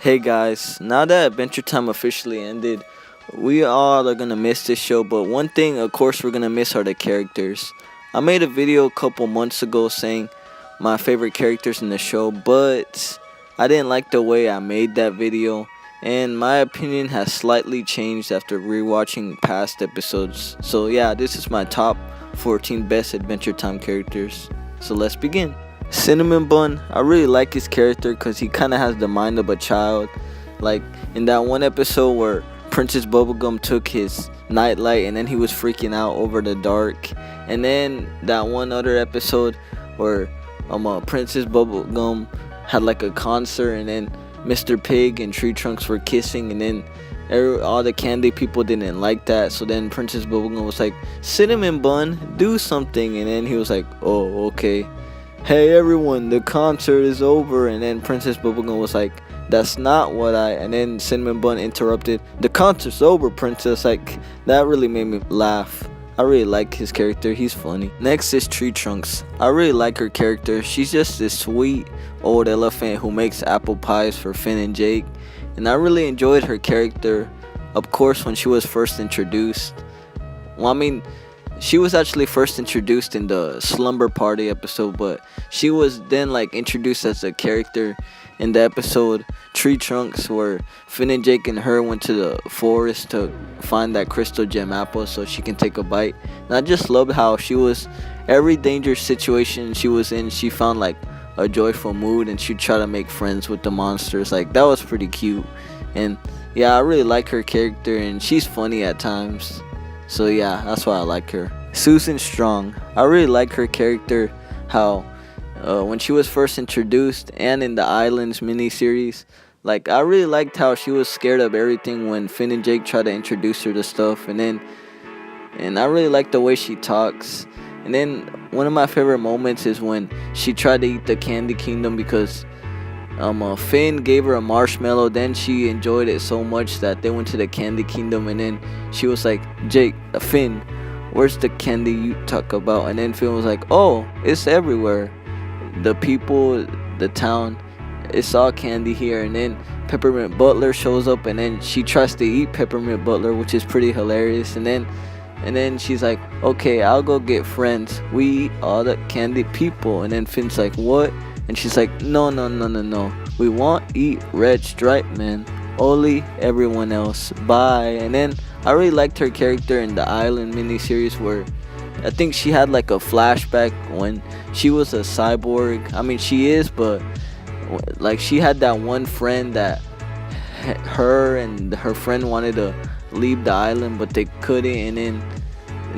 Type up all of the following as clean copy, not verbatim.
Hey guys, now that Adventure Time officially ended, we all are gonna miss this show, but one thing, of course, we're gonna miss are the characters. I made a video a couple months ago saying my favorite characters in the show, but I didn't like the way I made that video, and my opinion has slightly changed after rewatching past episodes. So, yeah, this is my top 14 best Adventure Time characters. So, let's begin. Cinnamon Bun, I really like his character because he kind of has the mind of a child. Like in that one episode where Princess Bubblegum took his nightlight and then he was freaking out over the dark. And then that one other episode where Princess Bubblegum had like a concert and then Mr. Pig and Tree Trunks were kissing, and then all the candy people didn't like that. So then Princess Bubblegum was like, Cinnamon Bun, do something. And then he was like, oh, okay. Hey everyone, the concert is over. And then Princess Bubblegum was like, that's not what and then Cinnamon Bun interrupted, the concert's over, princess. Like, that really made me laugh. I really like his character, he's funny. Next is Tree Trunks. I really like her character. She's just this sweet old elephant who makes apple pies for Finn and Jake, and I really enjoyed her character. Of course, when she was first introduced, she was actually first introduced in the Slumber Party episode, but she was then like introduced as a character in the episode Tree Trunks, where Finn and Jake and her went to the forest to find that crystal gem apple so she can take a bite. And I just loved how she was, every dangerous situation she was in, she found like a joyful mood and she'd try to make friends with the monsters. Like, that was pretty cute. And yeah, I really like her character, and she's funny at times. So yeah, that's why I like her. Susan Strong. I really like her character, how when she was first introduced and in the Islands miniseries, like, I really liked how she was scared of everything when Finn and Jake tried to introduce her to stuff, and I really like the way she talks. And then one of my favorite moments is when she tried to eat the Candy Kingdom because Finn gave her a marshmallow. Then she enjoyed it so much that they went to the Candy Kingdom, and then she was like, Finn, where's the candy you talk about? And then Finn was like, oh, it's everywhere. The people, the town, it's all candy here. And then Peppermint Butler shows up, and then she tries to eat Peppermint Butler, which is pretty hilarious. And then she's like, okay, I'll go get friends. We eat all the candy people. And then Finn's like, what? And she's like, no. We won't eat red stripe, man. Only everyone else. Bye. And then I really liked her character in the Island miniseries, where I think she had like a flashback when she was a cyborg. I mean, she is, but like, she had that one friend that her and her friend wanted to leave the island, but they couldn't. And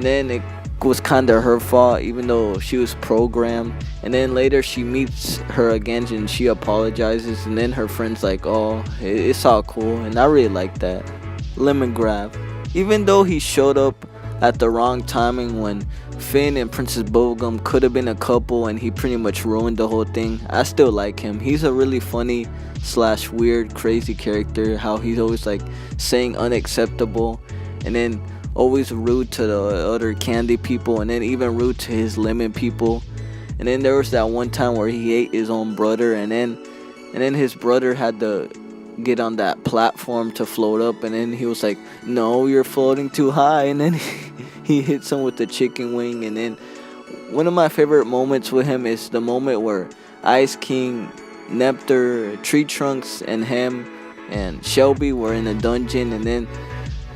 then it was kind of her fault, even though she was programmed. And then later she meets her again and she apologizes, and then her friend's like, oh, it's all cool. And I really like that. Lemon Grab. Even though he showed up at the wrong timing when Finn and Princess Bubblegum could have been a couple and he pretty much ruined the whole thing, I still like him. He's a really funny / weird, crazy character. How he's always like saying unacceptable, and then always rude to the other candy people, and then even rude to his lemon people. And then there was that one time where he ate his own brother, and then his brother had to get on that platform to float up, and then he was like, no, you're floating too high. And then he hits him with the chicken wing. And then one of my favorite moments with him is the moment where Ice King, Nectar, Tree Trunks, and him and Shelby were in a dungeon, and then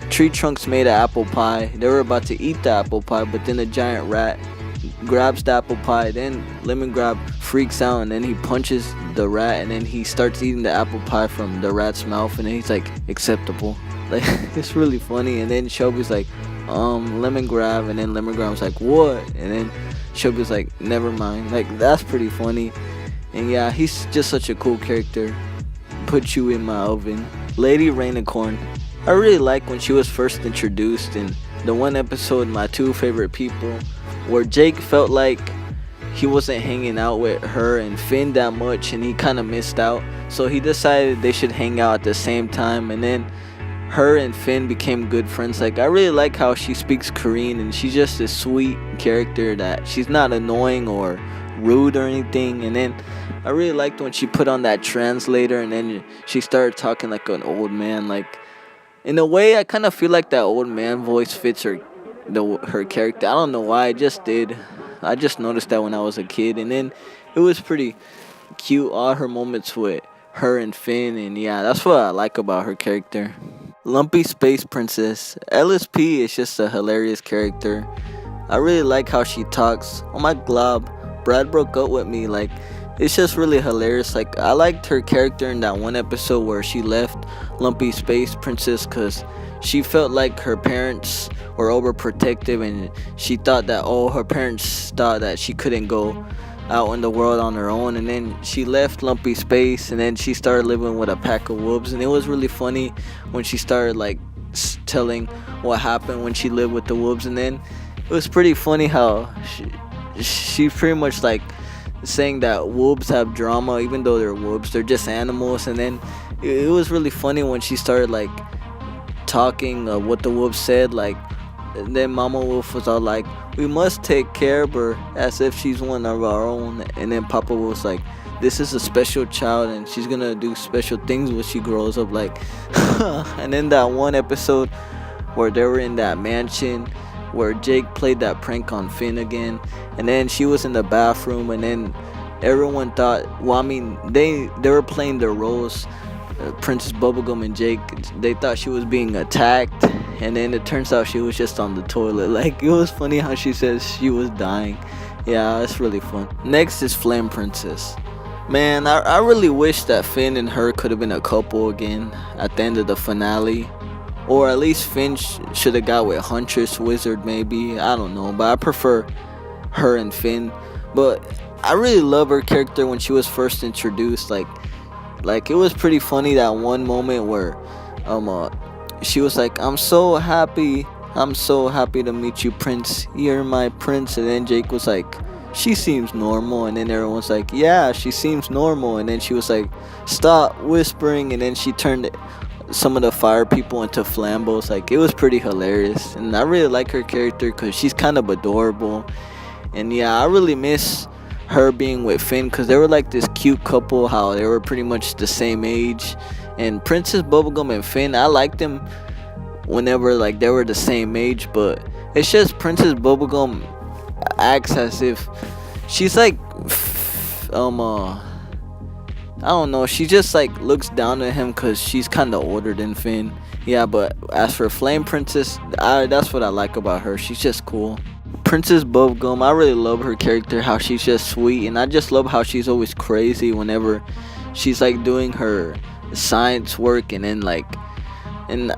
Tree Trunks made an apple pie. They were about to eat the apple pie, but then a giant rat grabs the apple pie. Then Lemon Grab freaks out, and then he punches the rat, and then he starts eating the apple pie from the rat's mouth, and then he's like, acceptable. Like, it's really funny. And then Shelby's like, Lemon Grab, and then Lemon Grab's like, what? And then Shelby's like, never mind. Like, that's pretty funny. And yeah, he's just such a cool character. Put you in my oven. Lady Rainicorn. I really like when she was first introduced in the one episode, My Two Favorite People, where Jake felt like he wasn't hanging out with her and Finn that much, and he kind of missed out. So he decided they should hang out at the same time, and then her and Finn became good friends. Like, I really like how she speaks Korean, and she's just a sweet character that she's not annoying or rude or anything. And then I really liked when she put on that translator and then she started talking like an old man. Like, in a way, I kind of feel like that old man voice fits her character. I don't know why, I just did. I just noticed that when I was a kid, and then it was pretty cute. All her moments with her and Finn, and yeah, that's what I like about her character. Lumpy Space Princess LSP is just a hilarious character. I really like how she talks. Oh my glob, Brad broke up with me. Like, it's just really hilarious. Like, I liked her character in that one episode where she left Lumpy Space Princess because she felt like her parents were overprotective, and she thought that her parents thought that she couldn't go out in the world on her own. And then she left Lumpy Space, and then she started living with a pack of wolves. And it was really funny when she started like telling what happened when she lived with the wolves. And then it was pretty funny how she pretty much like saying that wolves have drama even though they're wolves, they're just animals. And then it was really funny when she started like talking what the wolf said, like, and then Mama Wolf was all like, we must take care of her as if she's one of our own. And then Papa Wolf's like, this is a special child and she's gonna do special things when she grows up. Like, and then that one episode where they were in that mansion where Jake played that prank on Finn again, and then she was in the bathroom, and then everyone thought, well, I mean, they were playing their roles, Princess Bubblegum and Jake. They thought she was being attacked, and then it turns out she was just on the toilet. Like, it was funny how she says she was dying. Yeah, it's really fun. Next is Flame Princess. Man, I really wish that Finn and her could have been a couple again at the end of the finale. Or at least Finn should have got with Huntress Wizard, maybe. I don't know, but I prefer her and Finn. But I really love her character when she was first introduced. Like it was pretty funny that one moment where she was like, I'm so happy to meet you, Prince. You're my prince. And then Jake was like, she seems normal. And then everyone's like, yeah, she seems normal. And then she was like, stop whispering. And then she turned some of the fire people into Flambos. Like, it was pretty hilarious, and I really like her character because she's kind of adorable. And yeah, I really miss her being with Finn because they were like this cute couple, how they were pretty much the same age. And Princess Bubblegum and Finn, I liked them whenever like they were the same age, but it's just Princess Bubblegum acts as if she's like I don't know, she just like looks down at him because she's kind of older than Finn. Yeah, but as for Flame Princess, that's what I like about her. She's just cool. Princess Bubblegum, I really love her character, how she's just sweet, and I just love how she's always crazy whenever she's like doing her science work. And then like, and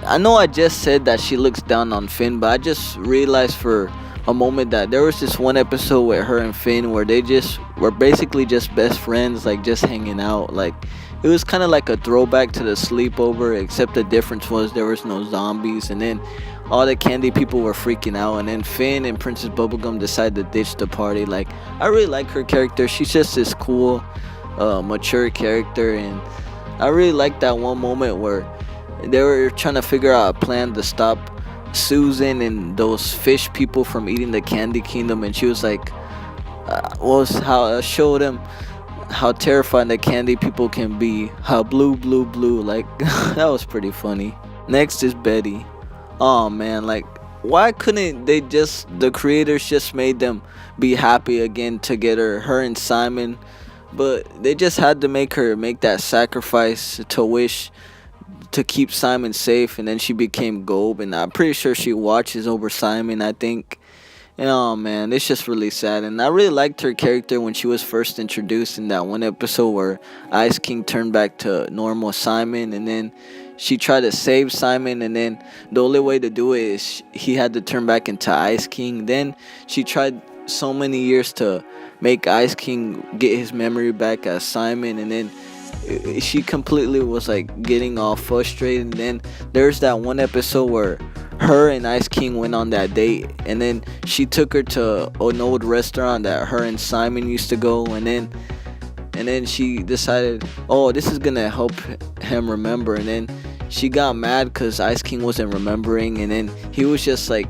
I know I just said that she looks down on Finn, but I just realized for a moment that there was this one episode with her and Finn where they just were basically just best friends, like just hanging out. Like, it was kind of like a throwback to the sleepover, except the difference was there was no zombies, and then all the candy people were freaking out, and then Finn and Princess Bubblegum decided to ditch the party. Like, I really like her character. She's just this cool mature character, and I really like that one moment where they were trying to figure out a plan to stop Susan and those fish people from eating the Candy Kingdom, and she was like, showed them how terrifying the candy people can be, how blue, like that was pretty funny. Next is Betty. Oh man, like, why couldn't the creators just made them be happy again together, her and Simon? But they just had to make her make that sacrifice to wish to keep Simon safe, and then she became Gob, and I'm pretty sure she watches over Simon, I think. And oh man, it's just really sad. And I really liked her character when she was first introduced in that one episode where Ice King turned back to normal Simon, and then she tried to save Simon, and then the only way to do it is he had to turn back into Ice King. Then she tried so many years to make Ice King get his memory back as Simon, and then she completely was like getting all frustrated. And then there's that one episode where her and Ice King went on that date, and then she took her to an old restaurant that her and Simon used to go, and then she decided, oh, this is gonna help him remember. And then she got mad because Ice King wasn't remembering, and then he was just like,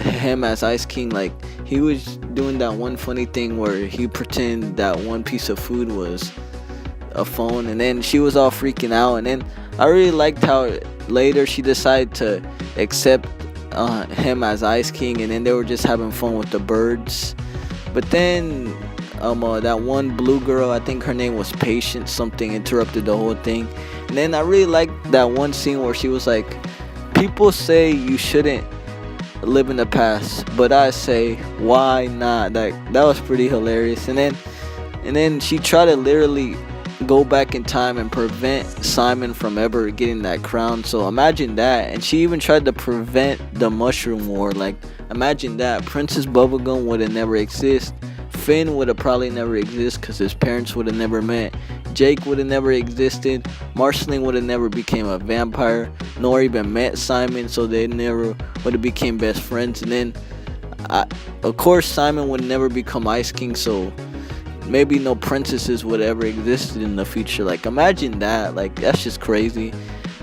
him as Ice King, like, he was doing that one funny thing where he pretended that one piece of food was a phone, and then she was all freaking out. And then I really liked how later she decided to accept him as Ice King, and then they were just having fun with the birds. But then that one blue girl, I think her name was Patience something, interrupted the whole thing. And then I really liked that one scene where she was like, people say you shouldn't live in the past, but I say, why not? That was pretty hilarious. And then she tried to literally go back in time and prevent Simon from ever getting that crown. So imagine that. And she even tried to prevent the Mushroom War. Like, imagine that. Princess Bubblegum would have never exist. Finn would have probably never exist because his parents would have never met. Jake would have never existed. Marceline would have never became a vampire, nor even met Simon, so they never would have became best friends. And then, of course, Simon would never become Ice King, so maybe no princesses would ever exist in the future. Like, imagine that. Like, that's just crazy.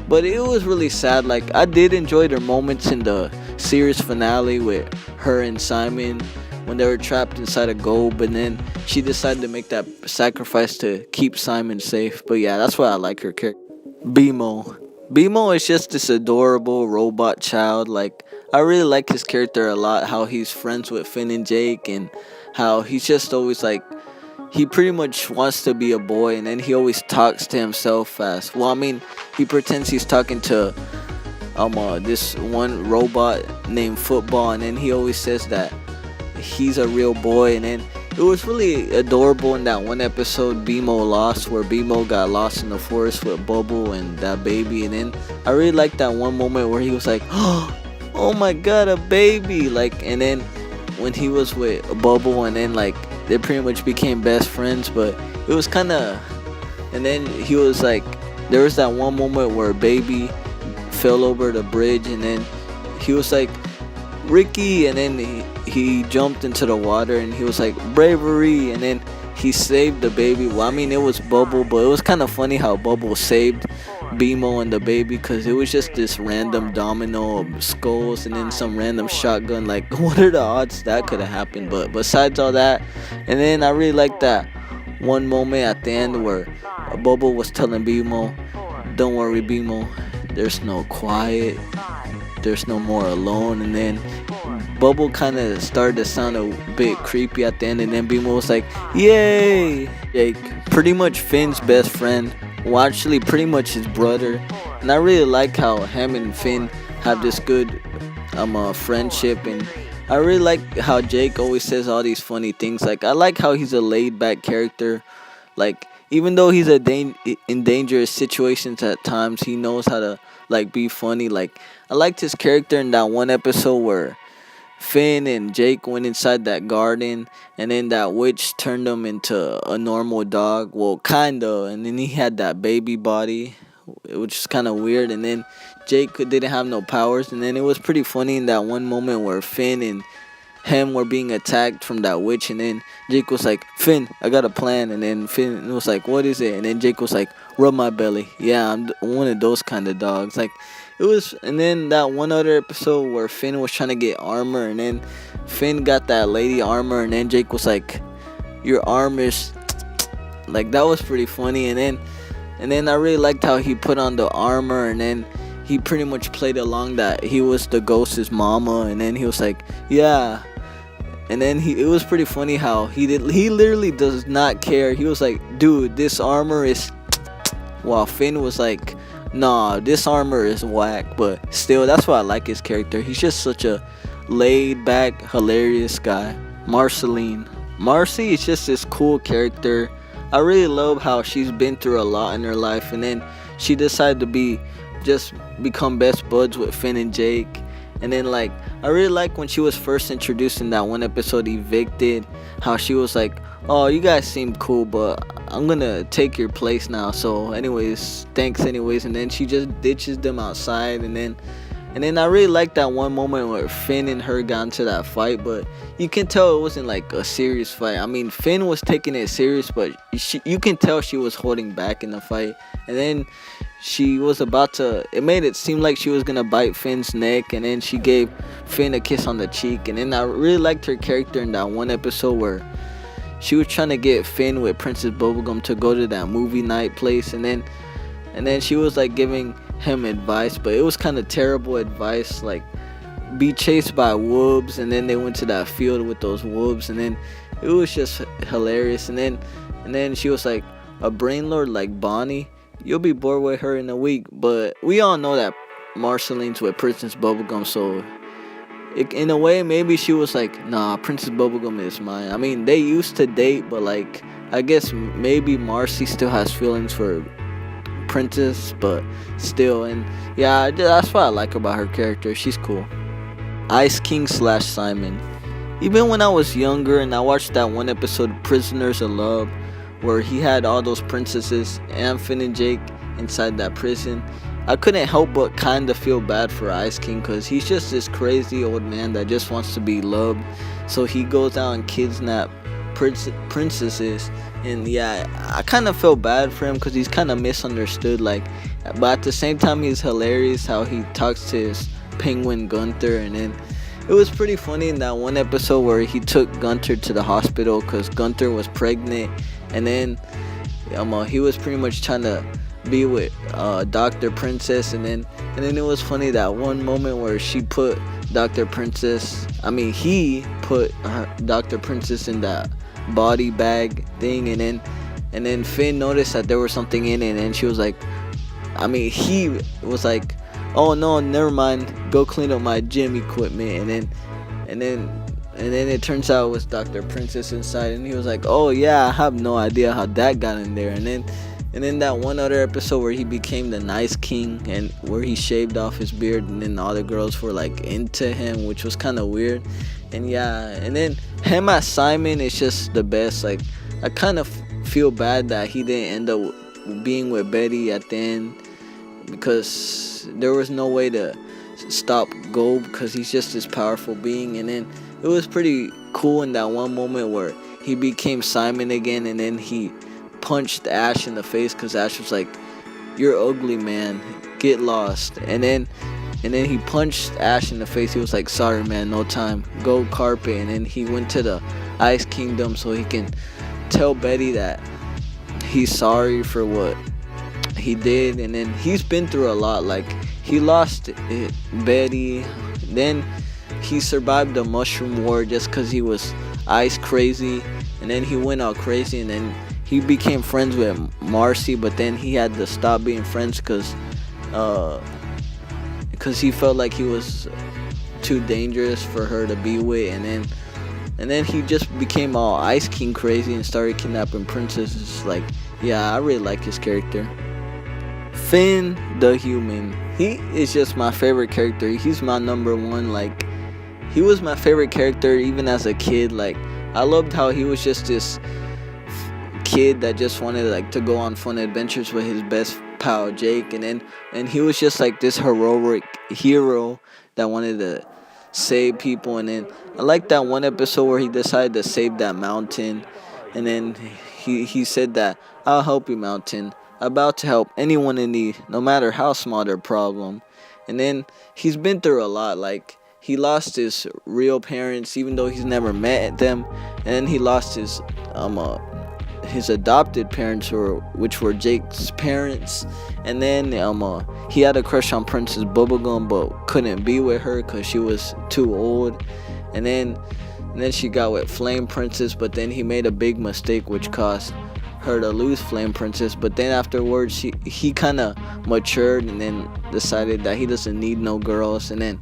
But it was really sad. Like, I did enjoy their moments in the series finale with her and Simon when they were trapped inside a gold, but then she decided to make that sacrifice to keep Simon safe. But yeah, that's why I like her character. Bimo is just this adorable robot child. Like, I really like his character a lot, how he's friends with Finn and Jake, and how he's just always like, he pretty much wants to be a boy, and then he always talks to himself as, well, I mean, he pretends he's talking to this one robot named Football, and then he always says that he's a real boy. And then it was really adorable in that one episode, Bimo Lost, where Bimo got lost in the forest with Bubble and that baby. And then I really liked that one moment where he was like, oh my god, a baby. Like, and then when he was with Bubble, and then like they pretty much became best friends. But it was kind of, and then he was like, there was that one moment where baby fell over the bridge, and then he was like, Ricky, and then he jumped into the water, and he was like, bravery, and then he saved the baby. Well, I mean, it was Bubble, but it was kind of funny how Bubble saved Bimo and the baby, because it was just this random domino of skulls and then some random shotgun. Like, what are the odds that could have happened? But besides all that, and then I really liked that one moment at the end where Bubble was telling Bimo, don't worry, Bimo, there's no quiet, there's no more alone. And then Bubble kind of started to sound a bit creepy at the end, and then Bimo was like, yay. Jake, pretty much Finn's best friend, well, actually pretty much his brother. And I really like how him and Finn have this good friendship. And I really like how Jake always says all these funny things. Like, I like how he's a laid back character. Like, even though he's in dangerous situations at times, he knows how to like be funny. Like, I liked his character in that one episode where Finn and Jake went inside that garden, and then that witch turned him into a normal dog. Well, kinda. And then he had that baby body, which is kind of weird. And then Jake didn't have no powers. And then it was pretty funny in that one moment where Finn and him were being attacked from that witch, and then Jake was like, Finn, I got a plan. And then Finn was like, what is it? And then Jake was like, rub my belly. Yeah, I'm one of those kind of dogs. Like, it was. And then that one other episode where Finn was trying to get armor, and then Finn got that lady armor, and then Jake was like, your arm is like, that was pretty funny. And then I really liked how he put on the armor, and then he pretty much played along that he was the ghost's mama. And then he was like, yeah. And then it was pretty funny how he literally does not care. He was like, dude, this armor is, while Finn was like, nah, this armor is whack. But still, that's why I like his character. He's just such a laid back, hilarious guy. Marcy is just this cool character. I really love how she's been through a lot in her life, and then she decided to become best buds with Finn and Jake. And then, like, I really like when she was first introduced in that one episode, Evicted, how she was like, oh, you guys seem cool, but I'm gonna take your place now, so anyways, thanks anyways. And then she just ditches them outside, and then And then I really liked that one moment where Finn and her got into that fight, but you can tell it wasn't like a serious fight. I mean, Finn was taking it serious, but you can tell she was holding back in the fight. And then she was about to, it made it seem like she was gonna bite Finn's neck, and then she gave Finn a kiss on the cheek. And then I really liked her character in that one episode where she was trying to get Finn with Princess Bubblegum to go to that movie night place, and then she was like giving him advice, but it was kind of terrible advice, like be chased by wolves. And then they went to that field with those wolves, and then it was just hilarious. And then she was like, a brain lord like Bonnie, you'll be bored with her in a week. But we all know that Marceline's with Princess Bubblegum, so in a way maybe she was like, nah, Princess Bubblegum is mine. I mean, they used to date, but like I guess maybe Marcy still has feelings for Princess, but still. And yeah, that's what I like about her character. She's cool. Ice King / Simon. Even when I was younger and I watched that one episode of Prisoners of Love where he had all those princesses and Finn and Jake inside that prison, I couldn't help but kind of feel bad for Ice King, because he's just this crazy old man that just wants to be loved. So he goes out and kidnaps princesses. And yeah, I kind of felt bad for him because he's kind of misunderstood. Like, but at the same time, he's hilarious how he talks to his penguin Gunther. And then it was pretty funny in that one episode where he took Gunther to the hospital because Gunther was pregnant. And then he was pretty much trying to be with Dr. Princess. And then it was funny that one moment where he put Dr. Princess in that body bag thing, and then Finn noticed that there was something in it, and she was like, he was like, oh no, never mind, go clean up my gym equipment. And then it turns out it was Dr. Princess inside, and he was like, oh yeah, I have no idea how that got in there. And then that one other episode where he became the Nice King, and where he shaved off his beard, and then all the girls were like into him, which was kind of weird. And yeah, and then him as Simon is just the best. Like, I kind of feel bad that he didn't end up being with Betty at the end, because there was no way to stop Gold, because he's just this powerful being. And then it was pretty cool in that one moment where he became Simon again, and then he punched Ash in the face because Ash was like, you're ugly, man, get lost. And then he punched Ash in the face. He was like, sorry man, no time, go carpet. And then he went to the Ice Kingdom so he can tell Betty that he's sorry for what he did. And then he's been through a lot. Like, he lost Betty, then he survived the Mushroom War just because he was ice crazy, and then he went all crazy, and then he became friends with Marcy, but then he had to stop being friends because he felt like he was too dangerous for her to be with. And then he just became all Ice King crazy and started kidnapping princesses. Like, yeah, I really like his character. Finn the Human, he is just my favorite character. He's my number one. Like, he was my favorite character even as a kid. Like, I loved how he was just this kid that just wanted like to go on fun adventures with his best pal Jake, and he was just like this heroic hero that wanted to save people. And then I like that one episode where he decided to save that mountain, and then he said that, I'll help you, mountain, about to help anyone in need, no matter how small their problem. And then he's been through a lot. Like, he lost his real parents even though he's never met them, and then he lost his adopted parents, which were Jake's parents. And then he had a crush on Princess Bubblegum but couldn't be with her because she was too old. And then she got with Flame Princess, but then he made a big mistake which caused her to lose Flame Princess. But then afterwards he kind of matured and then decided that he doesn't need no girls. And then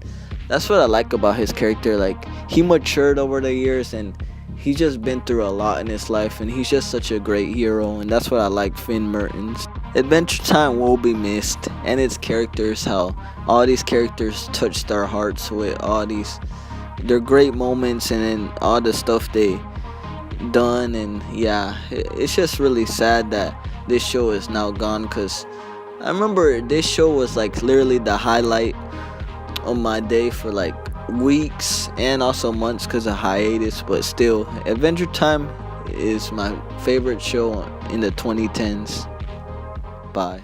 that's what I like about his character. Like, he matured over the years, and he's just been through a lot in his life, and he's just such a great hero. And that's what I like Finn Mertens. Adventure Time will be missed, and its characters, how all these characters touched our hearts with all their great moments, and then all the stuff they done. And yeah, it's just really sad that this show is now gone, because I remember this show was like literally the highlight on my day for like weeks and also months because of hiatus, but still, Adventure Time is my favorite show in the 2010s. Bye.